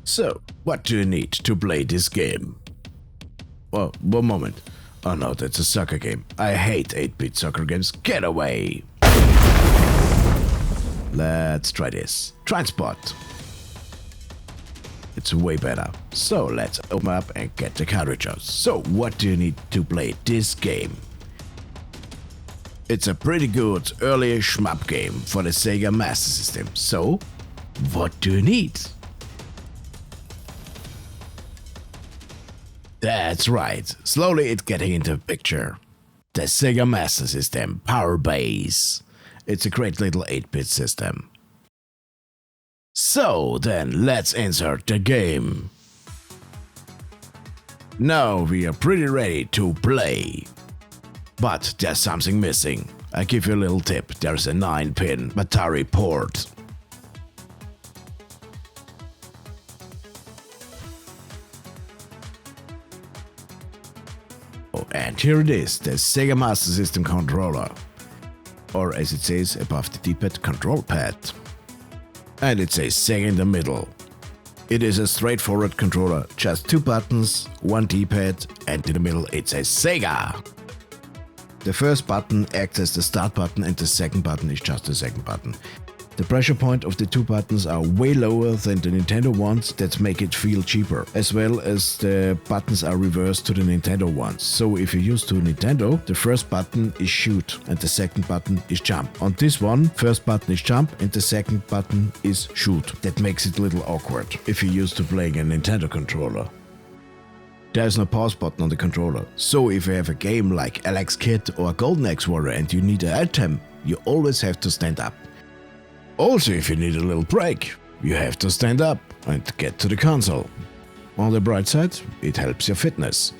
So, what do you need to play this game? Well, one moment. Oh no, that's a soccer game. I hate 8-bit soccer games. Get away! Let's try this. Transport. It's way better. So let's open up and get the cartridge out. So what do you need to play this game? It's a pretty good early shmup game for the Sega Master System. So, what do you need? That's right. Slowly it's getting into the picture. The Sega Master System Power Base. It's a great little 8-bit system. So then let's insert the game. Now we are pretty ready to play. But there's something missing. I give you a little tip. There's a 9-pin Atari port. Oh, and here it is, the Sega Master System controller. Or as it says above the D-pad, control pad. And it says Sega in the middle. It is a straightforward controller, just 2 buttons, 1 D-pad, and in the middle it says Sega. The first button acts as the start button and the second button is just the second button. The pressure point of the 2 buttons are way lower than the Nintendo ones that make it feel cheaper, as well as the buttons are reversed to the Nintendo ones. So if you're used to Nintendo, the first button is shoot and the second button is jump. On this one, first button is jump and the second button is shoot. That makes it a little awkward if you're used to playing a Nintendo controller. There's no pause button on the controller, so if you have a game like Alex Kidd or Golden Axe Warrior and you need an item, you always have to stand up. Also, if you need a little break, you have to stand up and get to the console. On the bright side, it helps your fitness.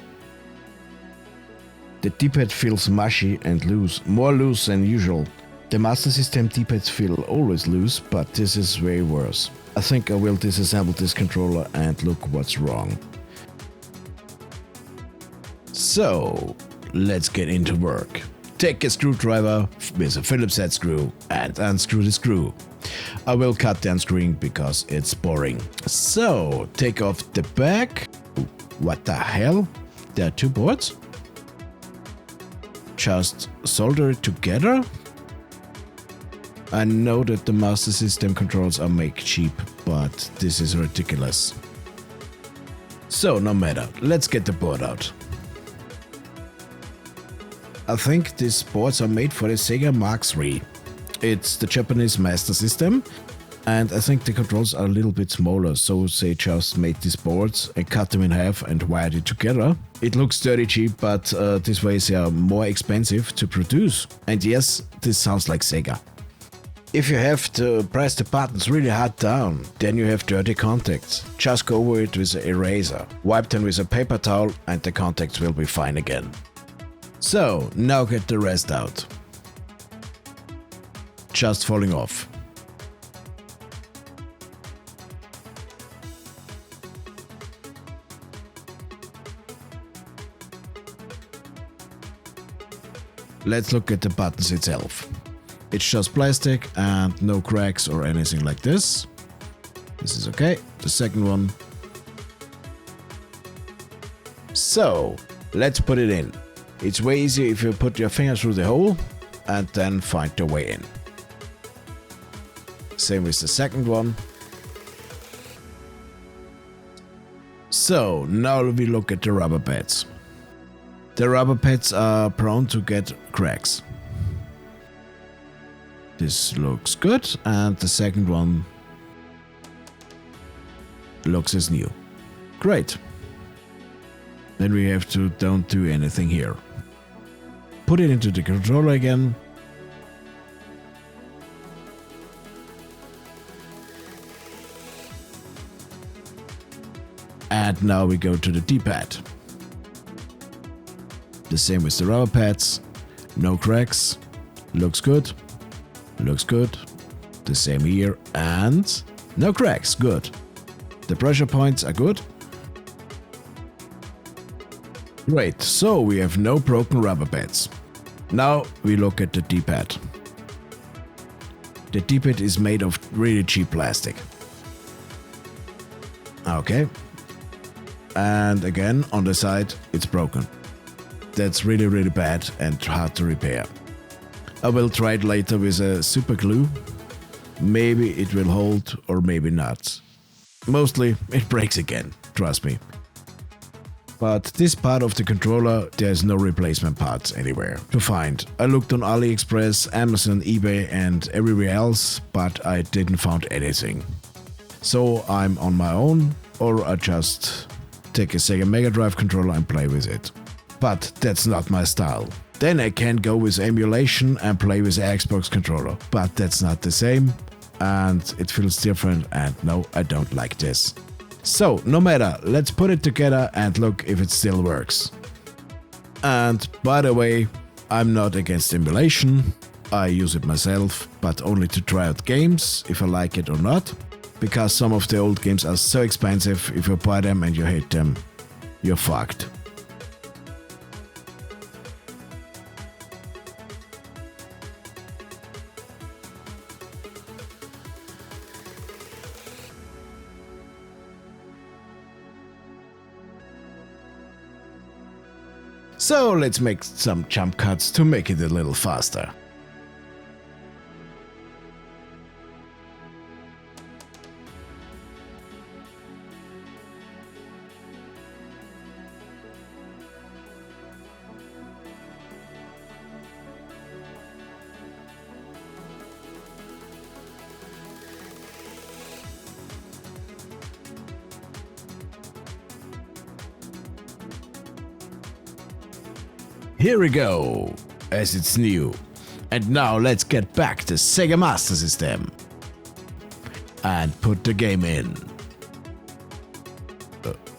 The D-pad feels mushy and loose, more loose than usual. The Master System D-pads feel always loose, but this is way worse. I think I will disassemble this controller and look what's wrong. So, let's get into work. Take a screwdriver with a Phillips head screw and unscrew the screw. I will cut the unscrewing because it's boring. So, take off the back. What the hell? There are 2 boards? Just solder it together? I know that the Master System controls are made cheap, but this is ridiculous. So, no matter, let's get the board out. I think these boards are made for the Sega Mark III. It's the Japanese Master System, and I think the controls are a little bit smaller, so they just made these boards and cut them in half and wired it together. It looks dirty cheap, but this way they are more expensive to produce. And yes, this sounds like Sega. If you have to press the buttons really hard down, then you have dirty contacts. Just go over it with an eraser. Wipe them with a paper towel and the contacts will be fine again. So, now get the rest out. Just falling off. Let's look at the buttons itself. It's just plastic and no cracks or anything like this. This is okay. The second one. So, let's put it in. It's way easier if you put your finger through the hole and then find your way in. Same with the second one. So, now we look at the rubber pads. The rubber pads are prone to get cracks. This looks good, and the second one looks as new. Great. Then we have to don't do anything here. Put it into the controller again. And now we go to the D-pad. The same with the rubber pads. No cracks. Looks good. Looks good. The same here. And no cracks. Good. The pressure points are good. Great, so we have no broken rubber pads. Now we look at the D-pad. The D-pad is made of really cheap plastic. Okay. And again, on the side, it's broken. That's really, really bad and hard to repair. I will try it later with a super glue. Maybe it will hold or maybe not. Mostly it breaks again, trust me. But this part of the controller, there's no replacement parts anywhere to find. I looked on AliExpress, Amazon, eBay and everywhere else, but I didn't find anything. So I'm on my own, or I just take a Sega Mega Drive controller and play with it. But that's not my style. Then I can go with emulation and play with the Xbox controller. But that's not the same and it feels different and no, I don't like this. So, no matter, let's put it together and look if it still works. And by the way, I'm not against emulation. I use it myself, but only to try out games, if I like it or not. Because some of the old games are so expensive, if you buy them and you hate them, you're fucked. So let's make some jump cuts to make it a little faster. Here we go, as it's new. And now let's get back to Sega Master System. And put the game in.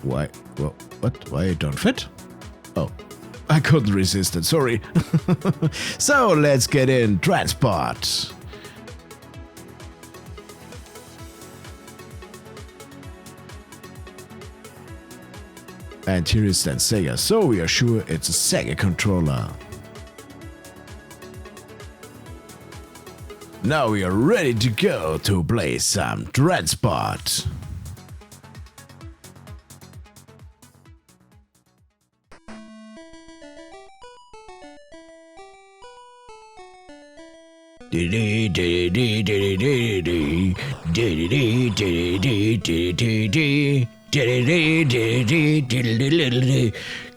Why? What? Why it don't fit? Oh, I couldn't resist it, sorry. So let's get in transport. And here is then Sega, so we are sure it's a Sega controller. Now we are ready to go to play some transport.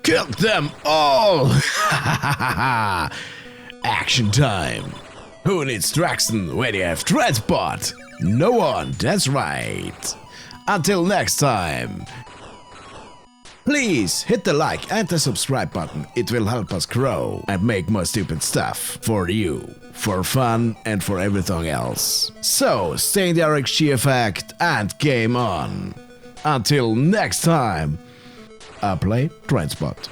Kill them all! Action time! Who needs traction when you have transport? No one, that's right. Until next time. Please hit the like and the subscribe button, it will help us grow and make more stupid stuff for you, for fun and for everything else. So stay in the RxG effect and game on. Until next time, I play Transport.